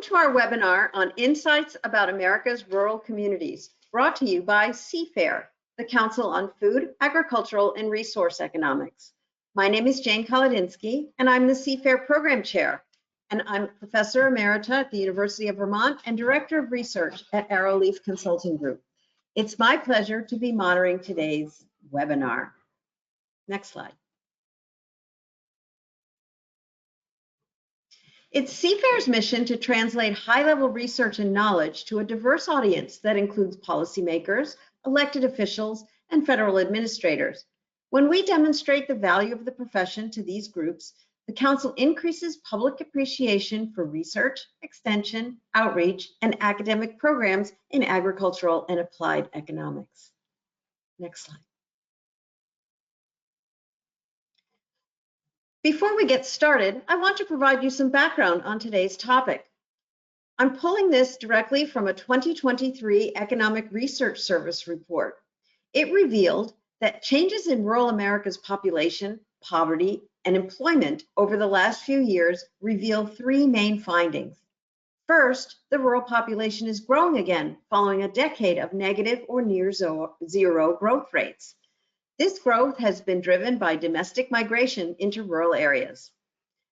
to our webinar on Insights about America's Rural Communities, brought to you by CFAIR, the Council on Food, Agricultural, and Resource Economics. My name is Jane Kolodinsky, and I'm the CFAIR Program Chair, and I'm Professor Emerita at the University of Vermont and Director of Research at Arrowleaf Consulting Group. It's my pleasure to be monitoring today's webinar. Next slide. It's CFAIR's mission to translate high-level research and knowledge to a diverse audience that includes policymakers, elected officials, and federal administrators. When we demonstrate the value of the profession to these groups, the Council increases public appreciation for research, extension, outreach, and academic programs in agricultural and applied economics. Next slide. Before we get started, I want to provide you some background on today's topic. I'm pulling this directly from a 2023 Economic Research Service report. It revealed that changes in rural America's population, poverty, and employment over the last few years reveal three main findings. First, the rural population is growing again following a decade of negative or near zero growth rates. This growth has been driven by domestic migration into rural areas.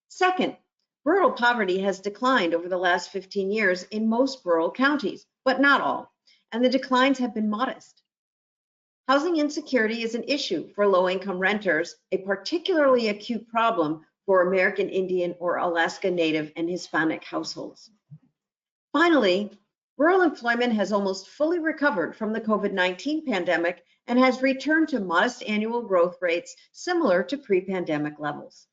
Second, rural poverty has declined over the last 15 years in most rural counties, but not all, and the declines have been modest. Housing insecurity is an issue for low-income renters, a particularly acute problem for American Indian or Alaska Native and Hispanic households. Finally, rural employment has almost fully recovered from the COVID-19 pandemic and has returned to modest annual growth rates similar to pre-pandemic levels.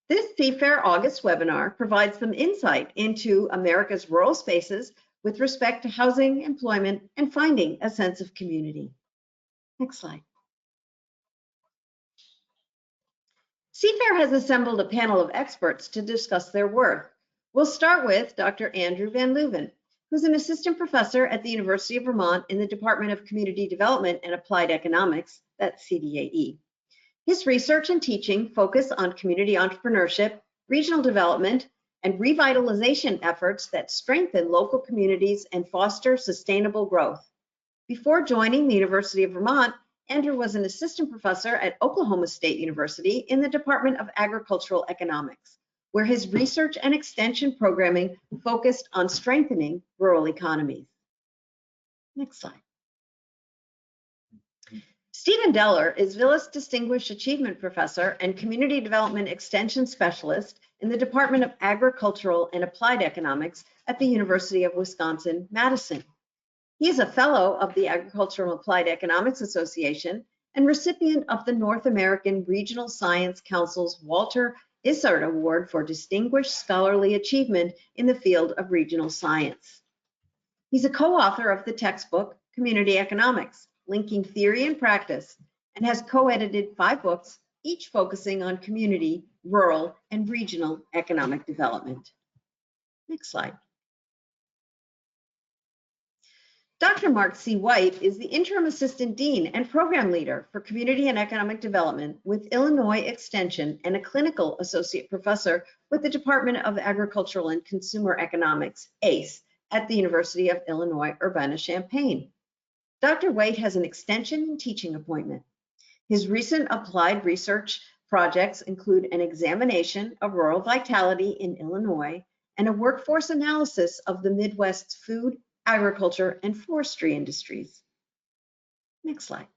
This CFAIR August webinar provides some insight into America's rural spaces with respect to housing, employment, and finding a sense of community. Next slide. CFAIR has assembled a panel of experts to discuss their work. We'll start with Dr. Andrew Van Leuven, who's an assistant professor at the University of Vermont in the Department of Community Development and Applied Economics, that's CDAE. His research and teaching focus on community entrepreneurship, regional development, and revitalization efforts that strengthen local communities and foster sustainable growth. Before joining the University of Vermont, Andrew was an assistant professor at Oklahoma State University in the Department of Agricultural Economics, where his research and extension programming focused on strengthening rural economies. Next slide. Stephen Deller is Willis Distinguished Achievement Professor and Community Development Extension Specialist in the Department of Agricultural and Applied Economics at the University of Wisconsin-Madison. He is a fellow of the Agricultural and Applied Economics Association and recipient of the North American Regional Science Council's Walter Isard Award for Distinguished Scholarly Achievement in the field of regional science. He's a co-author of the textbook Community Economics, Linking Theory and Practice, and has co-edited 5 books, each focusing on community, rural, and regional economic development. Next slide. Dr. Mark C. White is the Interim Assistant Dean and Program Leader for Community and Economic Development with Illinois Extension and a Clinical Associate Professor with the Department of Agricultural and Consumer Economics, ACE, at the University of Illinois Urbana-Champaign. Dr. White has an extension and teaching appointment. His recent applied research projects include an examination of rural vitality in Illinois and a workforce analysis of the Midwest's food, agriculture, and forestry industries. Next slide.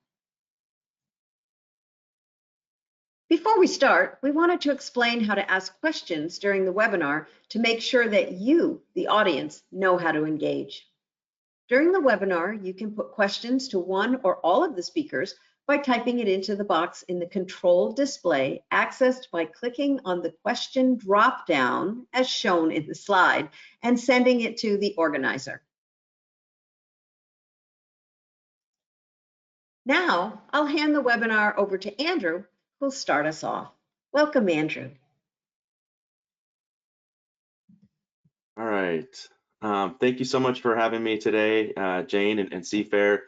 Before we start, we wanted to explain how to ask questions during the webinar to make sure that you, the audience, know how to engage. During the webinar, you can put questions to one or all of the speakers by typing it into the box in the control display accessed by clicking on the question drop-down as shown in the slide and sending it to the organizer. Now, I'll hand the webinar over to Andrew, who'll start us off. Welcome, Andrew. All right. Thank you so much for having me today, Jane and CFAIR.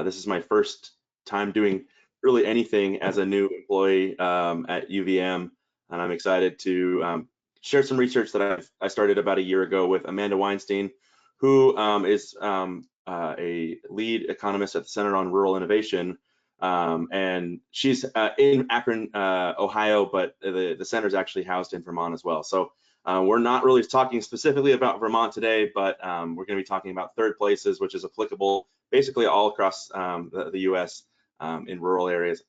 This is my first time doing really anything as a new employee at UVM, and I'm excited to share some research that I started about a year ago with Amanda Weinstein, who is a lead economist at the Center on Rural Innovation. And she's in Akron, Ohio, but the center is actually housed in Vermont as well. So we're not really talking specifically about Vermont today, but we're going to be talking about third places, which is applicable basically all across the US in rural areas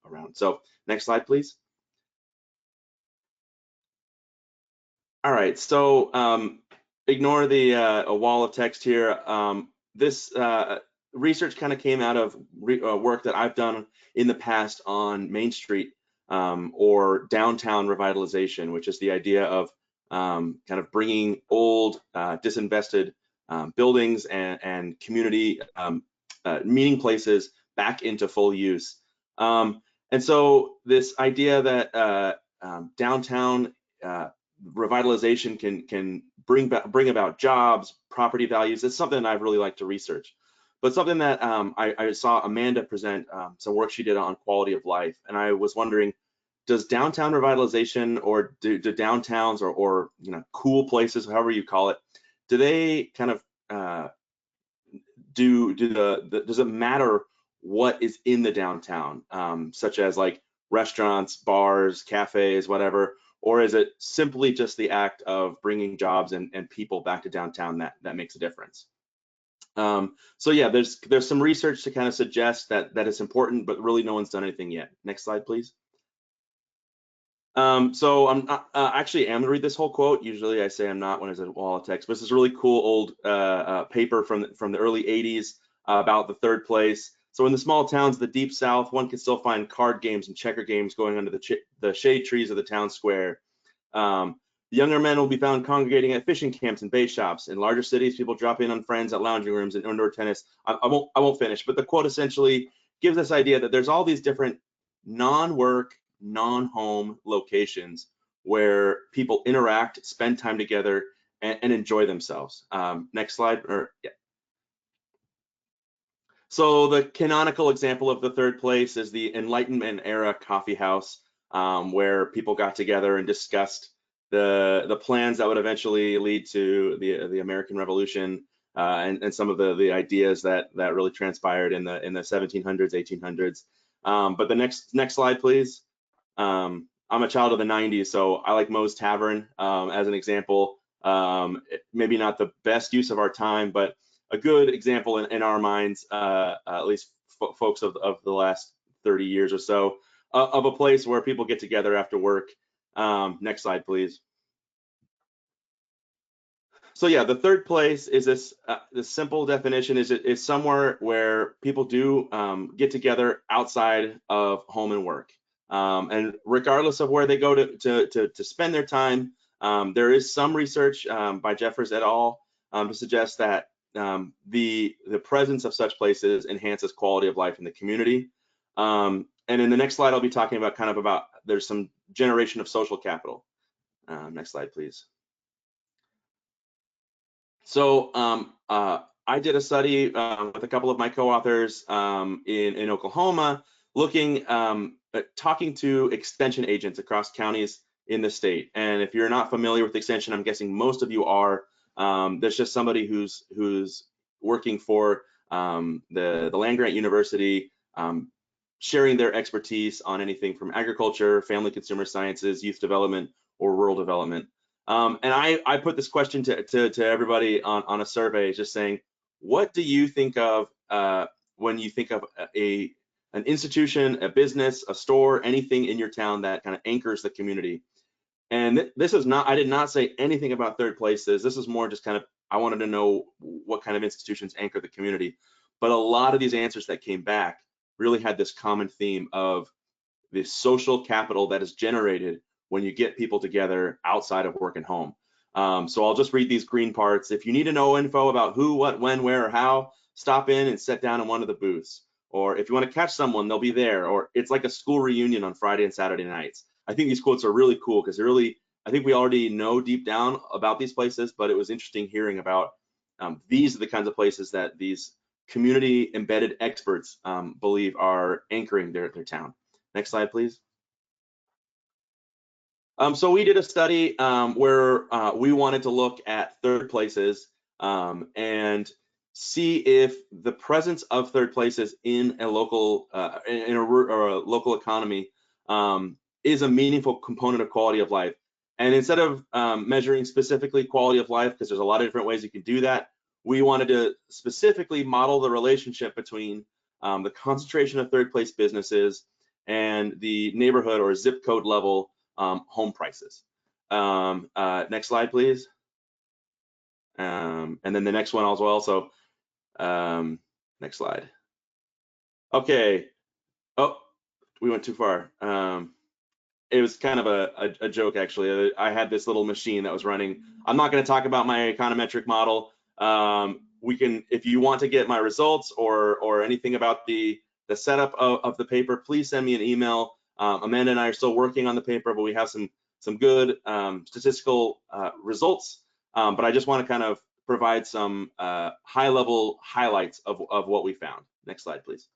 around. So next slide, please. All right, so ignore the a wall of text here. This research kind of came out of work that I've done in the past on Main Street or downtown revitalization, which is the idea of kind of bringing old, disinvested buildings and community meeting places back into full use. And so this idea that downtown revitalization can bring about jobs, property values, it's something that I've really liked to research. But something that I saw Amanda present some work she did on quality of life, and I was wondering, does downtown revitalization or do downtowns or you know, cool places, however you call it, do they kind of does it matter what is in the downtown, such as like restaurants, bars, cafes, whatever, or is it simply just the act of bringing jobs and people back to downtown that makes a difference? So yeah, there's some research to kind of suggest that it's important, but really no one's done anything yet. Next slide, please. So I'm not, actually am gonna read this whole quote. Usually I say I'm not when it's a wall of text, but this is really cool old paper from the early 80s about the third place. So in the small towns of the deep south, one can still find card games and checker games going under the shade trees of the town square. The younger men will be found congregating at fishing camps and bait shops. In larger cities, people drop in on friends at lounging rooms and indoor tennis. I won't finish, but the quote essentially gives this idea that there's all these different non-work, non-home locations where people interact, spend time together, and enjoy themselves. Next slide, or yeah. So the canonical example of the third place is the Enlightenment era coffee house, where people got together and discussed the plans that would eventually lead to the American Revolution and some of the ideas that really transpired in the 1700s, 1800s. But the next slide, please. I'm a child of the 90s, so I like Moe's Tavern as an example. Maybe not the best use of our time, but a good example in our minds, at least folks of the last 30 years or so, of a place where people get together after work. Next slide, please. So yeah, the third place is this simple definition is somewhere where people do get together outside of home and work. And regardless of where they go to spend their time, there is some research by Jeffers et al. To suggest that the presence of such places enhances quality of life in the community. And in the next slide, I'll be talking about there's some generation of social capital. Next slide, please. So I did a study with a couple of my co-authors in Oklahoma, looking talking to extension agents across counties in the state. And if you're not familiar with extension, I'm guessing most of you are. There's just somebody who's working for the land-grant university, sharing their expertise on anything from agriculture, family consumer sciences, youth development, or rural development. And I put this question to everybody on a survey, just saying, what do you think of when you think of an institution, a business, a store, anything in your town that kind of anchors the community? And this is not, I did not say anything about third places. This is more just kind of, I wanted to know what kind of institutions anchor the community. But a lot of these answers that came back really had this common theme of the social capital that is generated when you get people together outside of work and home. So I'll just read these green parts. If you need to know info about who, what, when, where, or how, stop in and sit down in one of the booths. Or if you want to catch someone, they'll be there. Or it's like a school reunion on Friday and Saturday nights. I think these quotes are really cool because I think we already know deep down about these places, but it was interesting hearing about these are the kinds of places that these community embedded experts believe are anchoring their town. Next slide, please. So we did a study where we wanted to look at third places and see if the presence of third places in a local or a local economy is a meaningful component of quality of life. And instead of measuring specifically quality of life, because there's a lot of different ways you can do that, we wanted to specifically model the relationship between the concentration of third place businesses and the neighborhood or zip code level home prices. Next slide, please. And then the next one as well. So next slide. Okay. Oh, we went too far. It was kind of a joke, actually. I had this little machine that was running. I'm not going to talk about my econometric model. We can, if you want to get my results or anything about the setup of the paper, please send me an email. Amanda and I are still working on the paper, but we have some good statistical results. But I just want to kind of provide some high-level highlights of what we found. Next slide, please.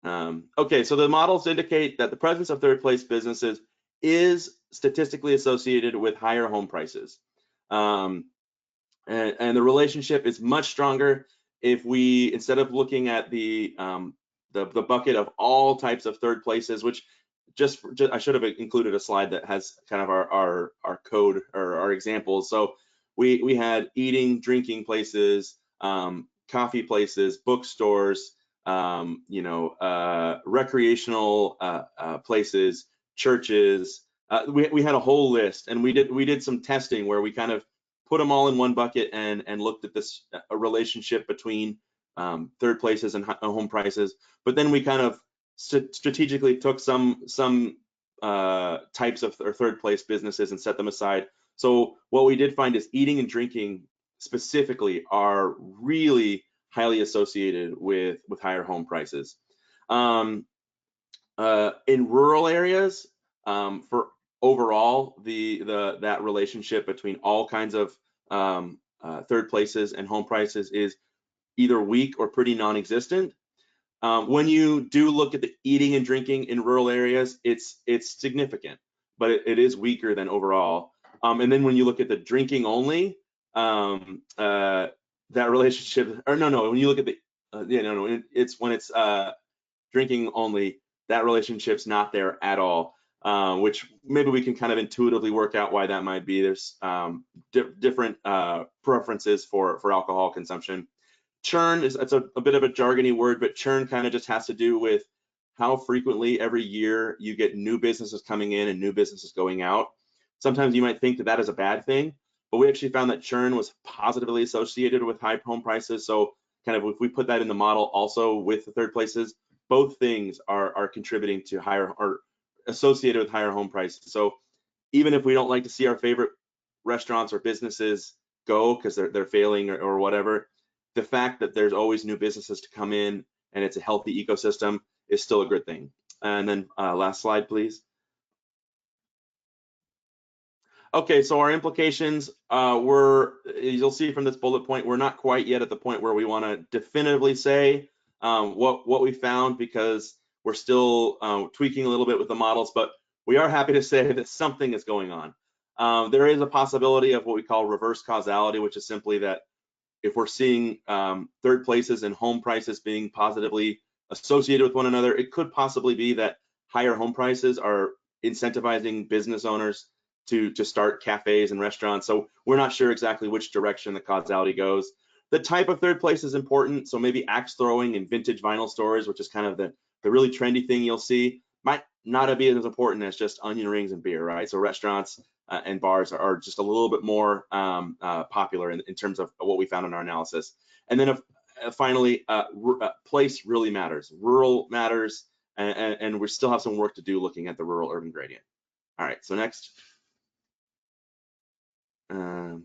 Okay, so the models indicate that the presence of third place businesses is statistically associated with higher home prices. And the relationship is much stronger if we, instead of looking at the bucket of all types of third places, which just I should have included a slide that has kind of our code or our examples. So we had eating, drinking places, coffee places, bookstores, recreational places, churches. We had a whole list, and we did some testing where we kind of put them all in one bucket and looked at this relationship between third places and home prices. But then we kind of strategically took some types of third place businesses and set them aside. So what we did find is eating and drinking specifically are really highly associated with higher home prices. In rural areas, for overall, that relationship between all kinds of third places and home prices is either weak or pretty non-existent. When you do look at the eating and drinking in rural areas, it's significant, but it is weaker than overall. And then when you look at the drinking only, that relationship, or no, when you look at the, it's when it's drinking only, that relationship's not there at all, which maybe we can kind of intuitively work out why that might be. There's different preferences for alcohol consumption. Churn it's a bit of a jargony word, but churn kind of just has to do with how frequently every year you get new businesses coming in and new businesses going out. Sometimes you might think that is a bad thing, but we actually found that churn was positively associated with high home prices. So kind of if we put that in the model also with the third places, both things are contributing to higher or associated with higher home prices. So even if we don't like to see our favorite restaurants or businesses go because they're failing or whatever, the fact that there's always new businesses to come in and it's a healthy ecosystem is still a good thing. And then last slide, please. Okay, so our implications you'll see from this bullet point, we're not quite yet at the point where we want to definitively say what we found, because we're still tweaking a little bit with the models, but we are happy to say that something is going on. There is a possibility of what we call reverse causality, which is simply that if we're seeing third places and home prices being positively associated with one another, it could possibly be that higher home prices are incentivizing business owners to start cafes and restaurants. So we're not sure exactly which direction the causality goes. The type of third place is important. So maybe axe throwing and vintage vinyl stores, which is kind of the really trendy thing you'll see, might not be as important as just onion rings and beer, right? So restaurants and bars are just a little bit more popular in terms of what we found in our analysis. And then finally, place really matters. Rural matters, and we still have some work to do looking at the rural-urban gradient. All right, so next.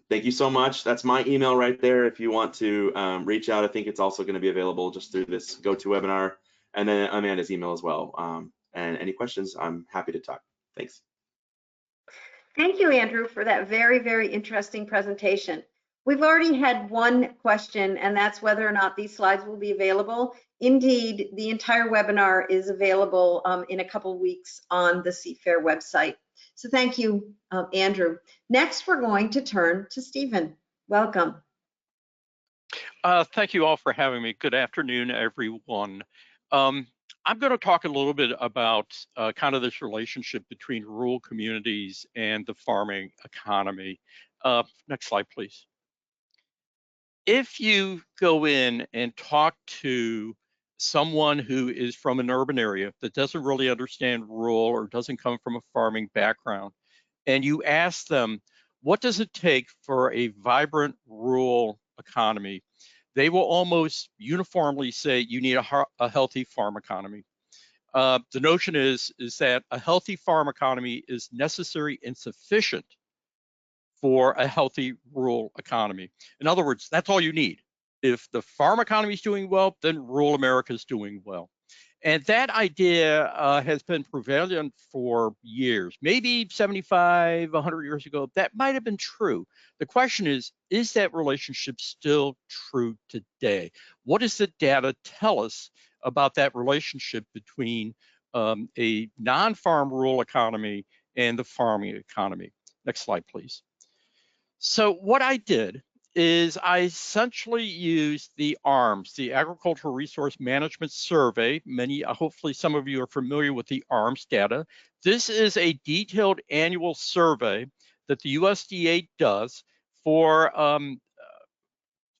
Thank you so much. That's my email right there if you want to reach out. I think it's also going to be available just through this GoToWebinar, and then Amanda's email as well. And any questions, I'm happy to talk. Thanks. Thank you, Andrew, for that very, very interesting presentation. We've already had one question, and that's whether or not these slides will be available. Indeed, the entire webinar is available in a couple weeks on the CFAIR website. So thank you, Andrew. Next, we're going to turn to Stephen. Welcome. Thank you all for having me. Good afternoon, everyone. I'm going to talk a little bit about kind of this relationship between rural communities and the farming economy. Next slide, please. If you go in and talk to someone who is from an urban area that doesn't really understand rural or doesn't come from a farming background, and you ask them, what does it take for a vibrant rural economy? They will almost uniformly say you need a healthy farm economy. The notion is that a healthy farm economy is necessary and sufficient for a healthy rural economy. In other words, that's all you need. If the farm economy is doing well, then rural America is doing well. And that idea has been prevalent for years, maybe 75, 100 years ago. That might have been true. The question is that relationship still true today? What does the data tell us about that relationship between a non-farm rural economy and the farming economy? Next slide, please. So what I did is I essentially used the ARMS, the Agricultural Resource Management Survey. Hopefully some of you are familiar with the ARMS data. This is a detailed annual survey that the USDA does for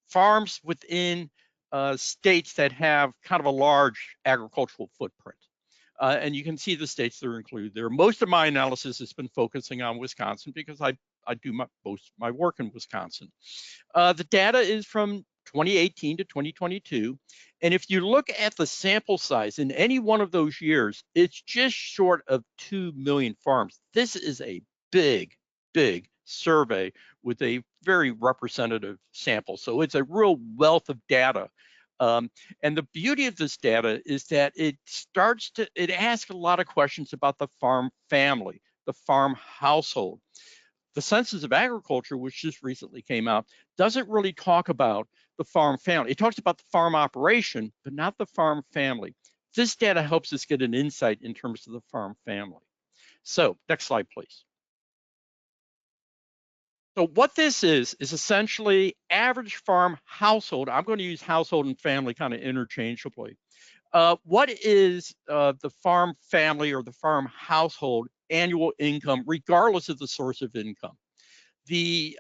farms within states that have kind of a large agricultural footprint. And you can see the states that are included there. Most of my analysis has been focusing on Wisconsin because I do most of my work in Wisconsin. The data is from 2018 to 2022. And if you look at the sample size in any one of those years, it's just short of 2 million farms. This is a big, big survey with a very representative sample. So it's a real wealth of data. And the beauty of this data is that it asks a lot of questions about the farm family, the farm household. The Census of Agriculture, which just recently came out, doesn't really talk about the farm family. It talks about the farm operation, but not the farm family. This data helps us get an insight in terms of the farm family. So next slide, please. So what this is essentially average farm household. I'm going to use household and family kind of interchangeably. What is the farm family or the farm household annual income, regardless of the source of income? The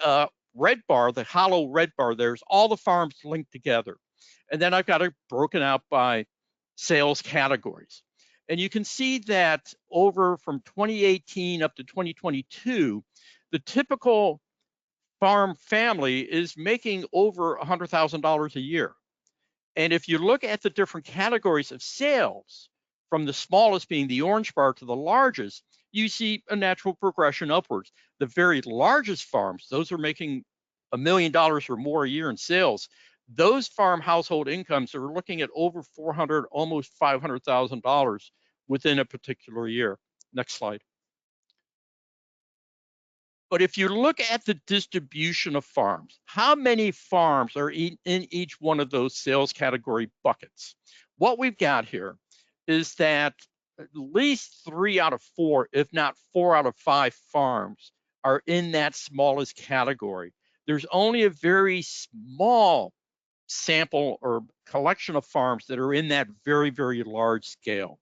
red bar, the hollow red bar, there's all the farms linked together. And then I've got it broken out by sales categories. And you can see that over from 2018 up to 2022, the typical farm family is making over $100,000 a year. And if you look at the different categories of sales, from the smallest being the orange bar to the largest, you see a natural progression upwards. The very largest farms, those are making $1 million or more a year in sales. Those farm household incomes are looking at over $400,000, almost $500,000 within a particular year. Next slide. But if you look at the distribution of farms, how many farms are in each one of those sales category buckets? What we've got here is that at least 3 out of 4, if not 4 out of 5 farms are in that smallest category. There's only a very small sample or collection of farms that are in that very, very large scale.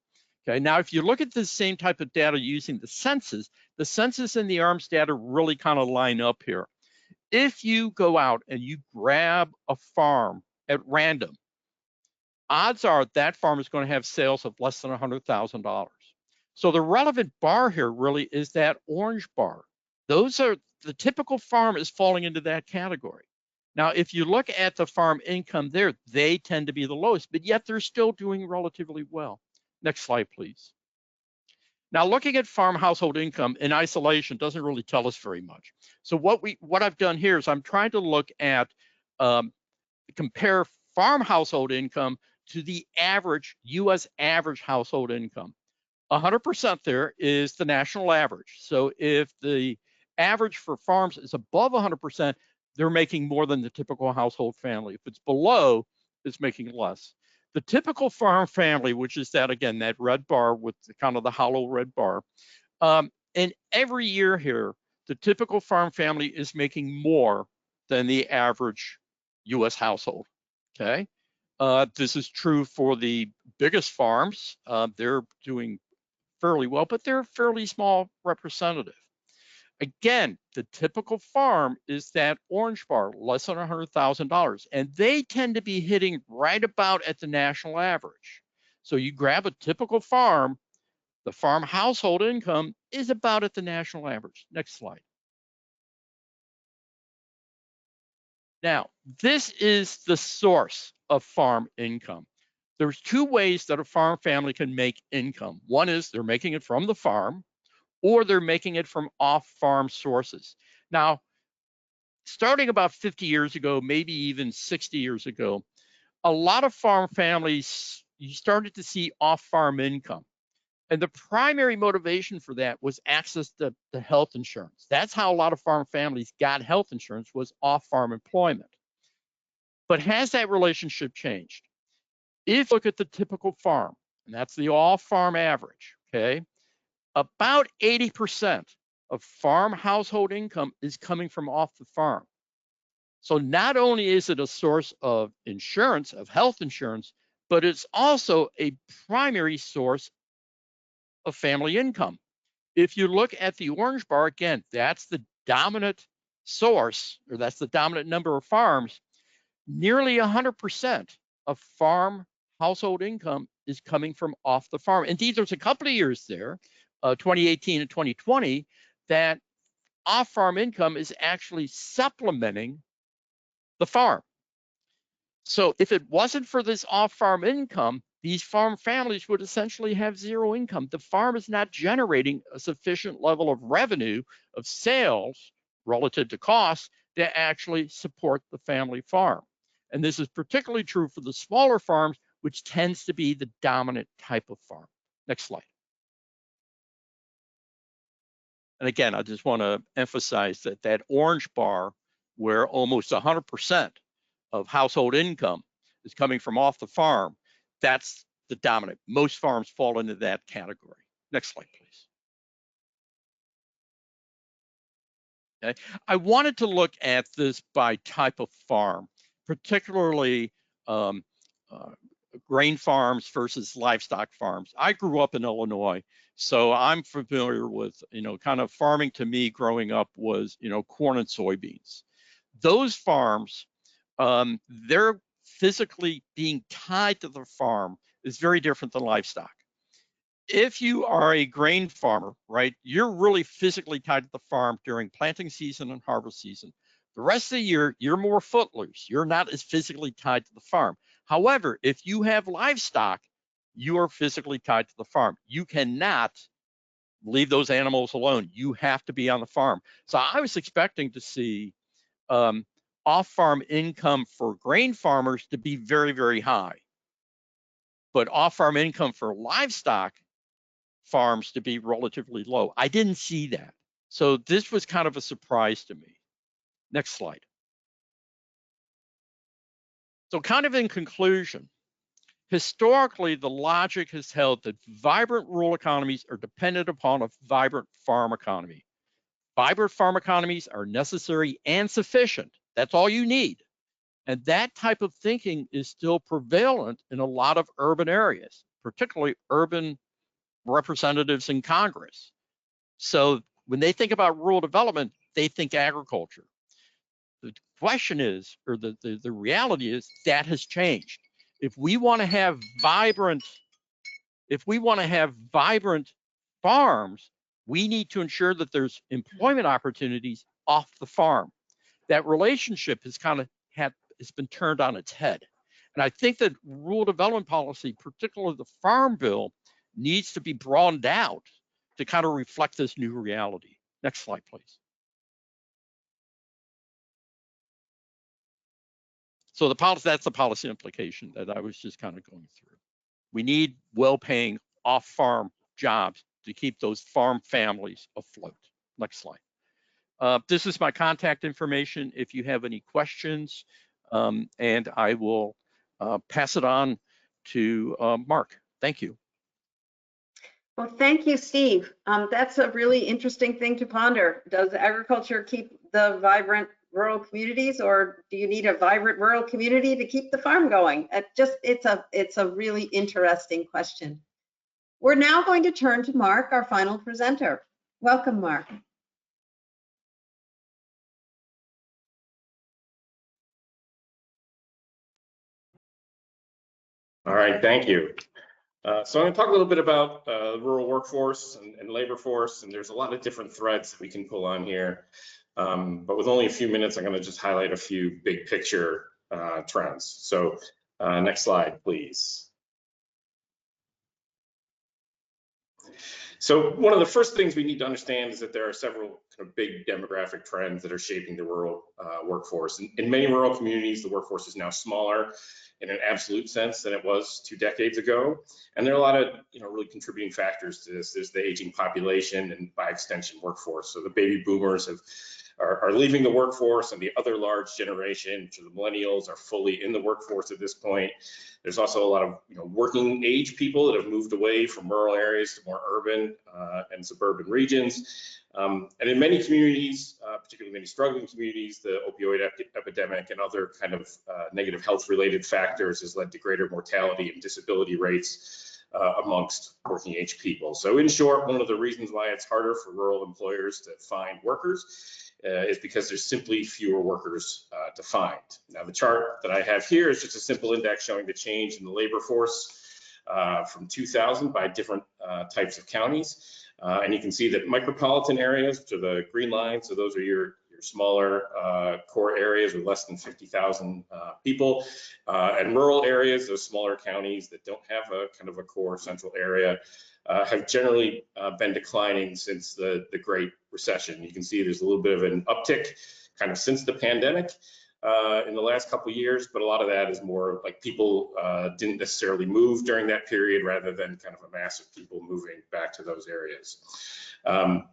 Okay, now if you look at the same type of data using the census and the ARMS data really kind of line up here. If you go out and you grab a farm at random, odds are that farm is going to have sales of less than $100,000. So the relevant bar here really is that orange bar. Those are the typical farm is falling into that category. Now, if you look at the farm income there, they tend to be the lowest, but yet they're still doing relatively well. Next slide, please. Now, looking at farm household income in isolation doesn't really tell us very much. So what I've done here is I'm trying to look at compare farm household income to the average U.S. average household income. 100% there is the national average. So if the average for farms is above 100%, they're making more than the typical household family. If it's below, it's making less. The typical farm family, which is that, again, that red bar with kind of the hollow red bar, And every year here, the typical farm family is making more than the average US household, okay? This is true for the biggest farms. They're doing fairly well, but they're a fairly small representative. Again, the typical farm is that orange bar, less than $100,000, and they tend to be hitting right about at the national average. So you grab a typical farm, the farm household income is about at the national average. Next slide. Now, this is the source of farm income. There's two ways that a farm family can make income. One is they're making it from the farm, or they're making it from off-farm sources. Now, starting about 50 years ago, maybe even 60 years ago, a lot of farm families, you started to see off-farm income. And the primary motivation for that was access to health insurance. That's how a lot of farm families got health insurance, was off-farm employment. But has that relationship changed? If you look at the typical farm, and that's the all-farm average, okay, about 80% of farm household income is coming from off the farm. So not only is it a source of insurance, of health insurance, but it's also a primary source of family income. If you look at the orange bar, again, that's the dominant source, or that's the dominant number of farms. Nearly 100% of farm household income is coming from off the farm. Indeed, there's a couple of years there, 2018 and 2020, that off-farm income is actually supplementing the farm. So if it wasn't for this off-farm income, these farm families would essentially have zero income. The farm is not generating a sufficient level of revenue, of sales relative to costs, to actually support the family farm. And this is particularly true for the smaller farms, which tends to be the dominant type of farm. Next slide. And again, I just want to emphasize that that orange bar, where almost 100% of household income is coming from off the farm, that's the dominant. Most farms fall into that category. Next slide, please. Okay. I wanted to look at this by type of farm, particularly grain farms versus livestock farms. I grew up in Illinois, so I'm familiar with, kind of farming to me growing up was, corn and soybeans. Those farms, they're physically being tied to the farm is very different than livestock. If you are a grain farmer, right, you're really physically tied to the farm during planting season and harvest season. The rest of the year, you're more footloose. You're not as physically tied to the farm. However, if you have livestock, you are physically tied to the farm. You cannot leave those animals alone. You have to be on the farm. So I was expecting to see off-farm income for grain farmers to be very, very high, but off-farm income for livestock farms to be relatively low. I didn't see that. So this was kind of a surprise to me. Next slide. So kind of in conclusion, historically, the logic has held that vibrant rural economies are dependent upon a vibrant farm economy. Vibrant farm economies are necessary and sufficient. That's all you need. And that type of thinking is still prevalent in a lot of urban areas, particularly urban representatives in Congress. So when they think about rural development, they think agriculture. The question is, or the reality is, that has changed. If we want to have vibrant farms, we need to ensure that there's employment opportunities off the farm. That relationship has it's been turned on its head. And I think that rural development policy, particularly the Farm Bill, needs to be broadened out to kind of reflect this new reality. Next slide, please. So that's the policy implication that I was just kind of going through. We need well-paying off-farm jobs to keep those farm families afloat. Next slide. This is my contact information if you have any questions, and I will pass it on to Mark. Thank you. Well, thank you, Steve. That's a really interesting thing to ponder. Does agriculture keep the vibrant rural communities, or do you need a vibrant rural community to keep the farm going? It's a really interesting question. We're now going to turn to Mark, our final presenter. Welcome, Mark. All right, thank you. So I'm going to talk a little bit about the rural workforce and labor force, and there's a lot of different threads that we can pull on here. But with only a few minutes, I'm going to just highlight a few big picture trends. So next slide, please. So one of the first things we need to understand is that there are several kind of big demographic trends that are shaping the rural workforce. In many rural communities, the workforce is now smaller in an absolute sense than it was 2 decades ago. And there are a lot of really contributing factors to this. There's the aging population and by extension workforce. So the baby boomers are leaving the workforce, and the other large generation, which are the millennials, are fully in the workforce at this point. There's also a lot of working age people that have moved away from rural areas to more urban and suburban regions. And in many communities, particularly many struggling communities, the opioid epidemic and other kind of negative health related factors has led to greater mortality and disability rates amongst working age people. So in short, one of the reasons why it's harder for rural employers to find workers is because there's simply fewer workers to find. Now, the chart that I have here is just a simple index showing the change in the labor force from 2000 by different types of counties. And you can see that micropolitan areas, which are the green lines, so those are your smaller core areas with less than 50,000 people, and rural areas, those smaller counties that don't have a kind of a core central area, have generally been declining since the Great Recession. You can see there's a little bit of an uptick kind of since the pandemic in the last couple of years, but a lot of that is more like people didn't necessarily move during that period rather than kind of a mass of people moving back to those areas.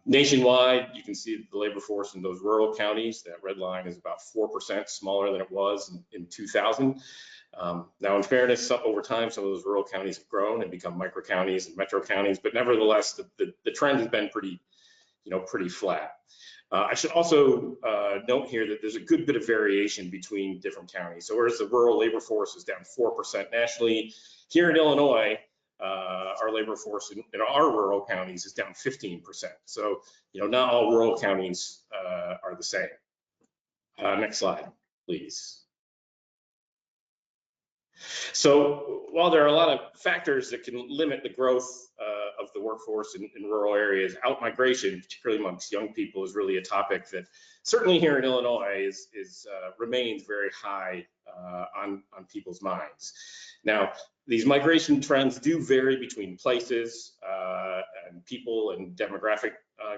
Nationwide, you can see the labor force in those rural counties, that red line is about 4% smaller than it was in 2000. Now, in fairness, over time, some of those rural counties have grown and become micro counties and metro counties, but nevertheless, the trend has been pretty flat. I should also note here that there's a good bit of variation between different counties. So whereas the rural labor force is down 4% nationally, here in Illinois, our labor force in our rural counties is down 15%. So, not all rural counties are the same. Next slide, please. So while there are a lot of factors that can limit the growth of the workforce in rural areas, out-migration, particularly amongst young people, is really a topic that certainly here in Illinois remains very high on people's minds. Now, these migration trends do vary between places and people and demographic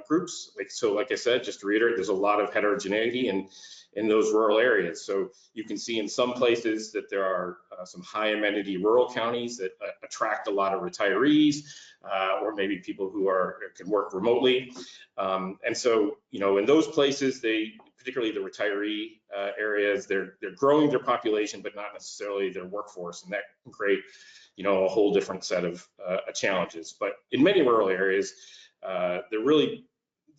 groups. Like I said, just to reiterate, there's a lot of heterogeneity in those rural areas. So you can see in some places that there are some high amenity rural counties that attract a lot of retirees or maybe people who can work remotely. And so, in those places, particularly the retiree areas, they're growing their population, but not necessarily their workforce. And that can create, a whole different set of challenges. But in many rural areas,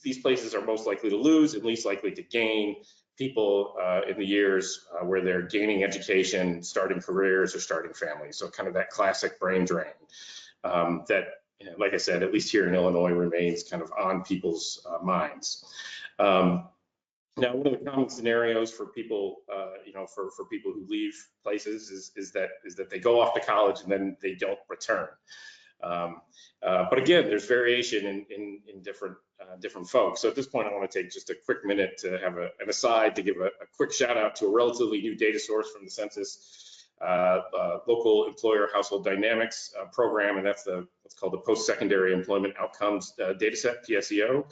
these places are most likely to lose and least likely to gain people in the years where they're gaining education, starting careers, or starting families. So kind of that classic brain drain that, like I said, at least here in Illinois, remains kind of on people's minds. Now, one of the common scenarios for people, for people who leave places is that they go off to college and then they don't return. But again, there's variation in different folks. So at this point, I want to take just a quick minute to have an aside to give a quick shout out to a relatively new data source from the census, local employer household dynamics program, and that's what's called the post-secondary employment outcomes data set, PSEO.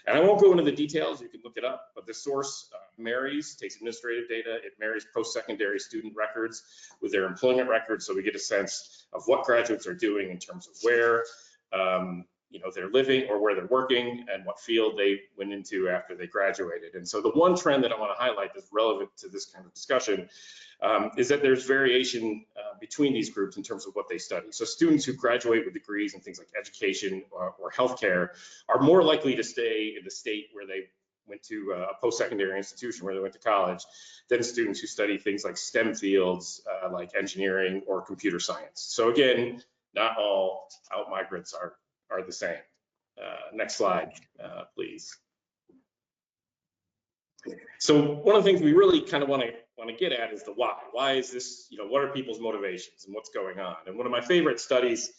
And I won't go into the details, you can look it up, but this source takes administrative data, it marries post-secondary student records with their employment records, so we get a sense of what graduates are doing in terms of where they're living or where they're working and what field they went into after they graduated. And so the one trend that I want to highlight that's relevant to this kind of discussion is that there's variation between these groups in terms of what they study. So students who graduate with degrees in things like education or healthcare are more likely to stay in the state where they went to a post-secondary institution, where they went to college, than students who study things like STEM fields like engineering or computer science. So again, not all out migrants are the same. Next slide, please. So one of the things we really kind of want to get at is the why. Why is this, what are people's motivations and what's going on? And one of my favorite studies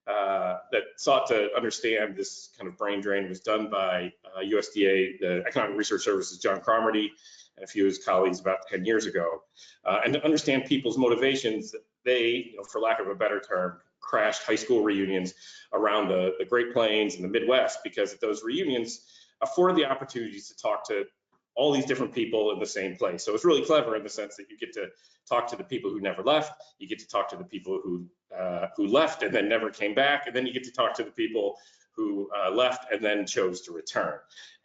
that sought to understand this kind of brain drain was done by USDA, the Economic Research Services, John Cromartie, and a few of his colleagues about 10 years ago. And to understand people's motivations, they, for lack of a better term, crashed high school reunions around the Great Plains and the Midwest, because at those reunions afford the opportunities to talk to all these different people in the same place. So it's really clever in the sense that you get to talk to the people who never left, you get to talk to the people who left and then never came back, and then you get to talk to the people who left and then chose to return.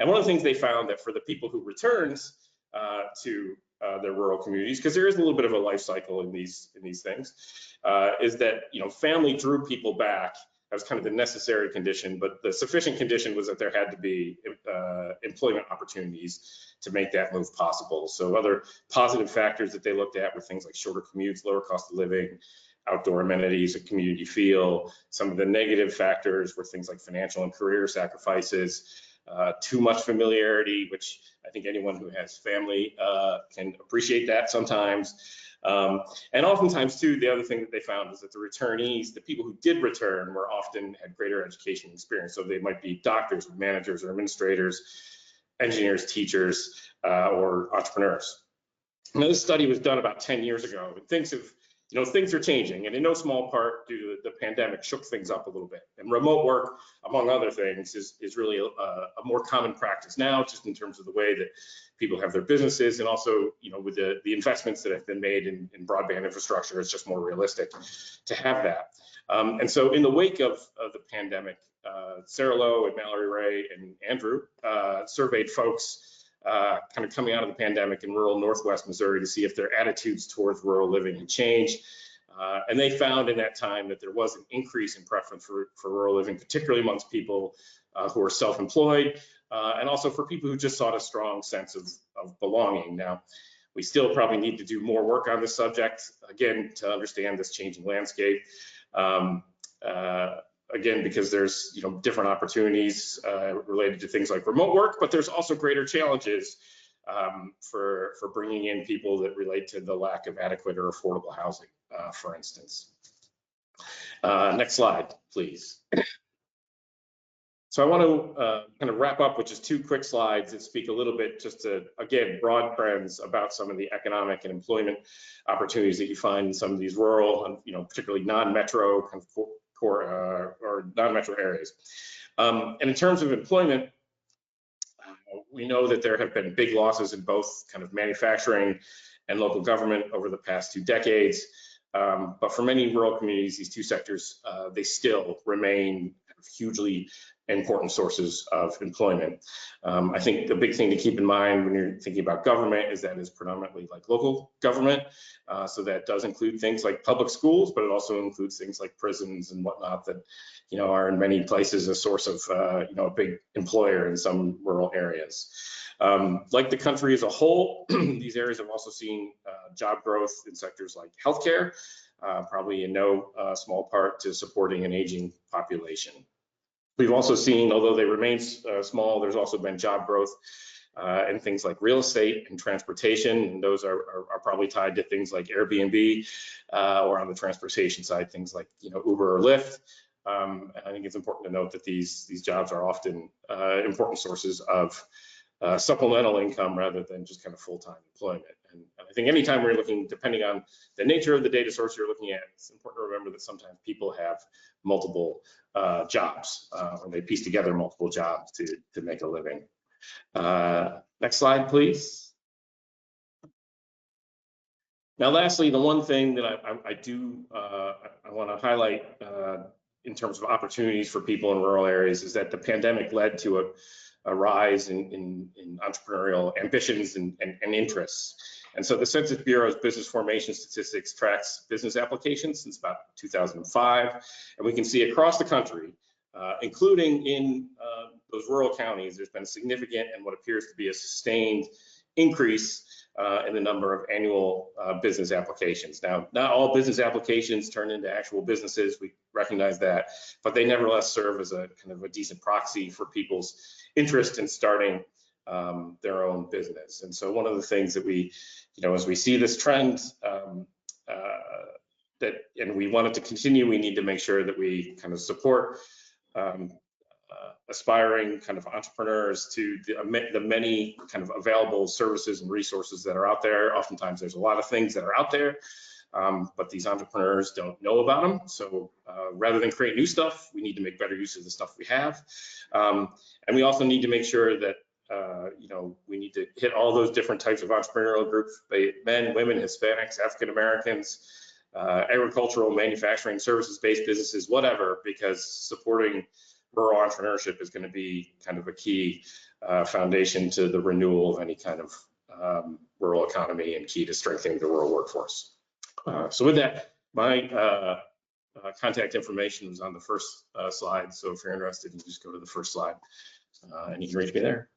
And one of the things they found that for the people who returns to their rural communities, because there is a little bit of a life cycle in these things, is that family drew people back. That was kind of the necessary condition, but the sufficient condition was that there had to be employment opportunities to make that move possible. So other positive factors that they looked at were things like shorter commutes, lower cost of living, outdoor amenities, a community feel. Some of the negative factors were things like financial and career sacrifices, too much familiarity, which I think anyone who has family can appreciate that sometimes. And oftentimes too, the other thing that they found is that the returnees, the people who did return, were often had greater education experience. So they might be doctors or managers or administrators, engineers, teachers, or entrepreneurs. Now, this study was done about 10 years ago, and things are changing, and in no small part due to the pandemic shook things up a little bit. And remote work, among other things, is really a more common practice now, just in terms of the way that people have their businesses, and also, with the investments that have been made in broadband infrastructure, it's just more realistic to have that. And so in the wake of the pandemic, Sarah Lowe and Mallory Ray and Andrew surveyed folks kind of coming out of the pandemic in rural Northwest Missouri to see if their attitudes towards rural living had changed. And they found in that time that there was an increase in preference for rural living, particularly amongst people who are self-employed, and also for people who just sought a strong sense of belonging. Now, we still probably need to do more work on this subject, again, to understand this changing landscape. Again, because there's different opportunities related to things like remote work, but there's also greater challenges for bringing in people that relate to the lack of adequate or affordable housing, for instance. Next slide, please. So I want to kind of wrap up with just two quick slides that speak a little bit just to, again, broad trends about some of the economic and employment opportunities that you find in some of these rural and particularly non-metro kind of core or non-metro areas. And in terms of employment, we know that there have been big losses in both kind of manufacturing and local government over the past 2 decades. But for many rural communities, these two sectors, they still remain hugely important sources of employment. I think the big thing to keep in mind when you're thinking about government is that it's predominantly like local government. So that does include things like public schools, but it also includes things like prisons and whatnot that, are in many places a source of, a big employer in some rural areas. Like the country as a whole, these areas have also seen job growth in sectors like healthcare, probably in no small part to supporting an aging population. We've also seen, although they remain small, there's also been job growth in things like real estate and transportation, and those are probably tied to things like Airbnb, or on the transportation side, things like Uber or Lyft. I think it's important to note that these jobs are often important sources of supplemental income rather than just kind of full-time employment. And I think anytime we're looking, depending on the nature of the data source you're looking at, it's important to remember that sometimes people have multiple jobs, or they piece together multiple jobs to make a living. Next slide, please. Now, lastly, the one thing that I want to highlight in terms of opportunities for people in rural areas is that the pandemic led to a rise in entrepreneurial ambitions and interests. And so the Census Bureau's business formation statistics tracks business applications since about 2005. And we can see across the country, including in those rural counties, there's been a significant and what appears to be a sustained increase in the number of annual business applications. Now, not all business applications turn into actual businesses, we recognize that, but they nevertheless serve as a kind of a decent proxy for people's interest in starting their own business. And so one of the things that we, as we see this trend, and we want it to continue, we need to make sure that we kind of support aspiring kind of entrepreneurs to the many kind of available services and resources that are out there. Oftentimes there's a lot of things that are out there, but these entrepreneurs don't know about them. So rather than create new stuff, we need to make better use of the stuff we have. And we also need to make sure that we need to hit all those different types of entrepreneurial groups, be it men, women, Hispanics, African Americans, agricultural, manufacturing, services-based businesses, whatever, because supporting rural entrepreneurship is going to be kind of a key foundation to the renewal of any kind of rural economy and key to strengthening the rural workforce. So with that, my contact information was on the first slide. So if you're interested, you just go to the first slide and you can reach me there.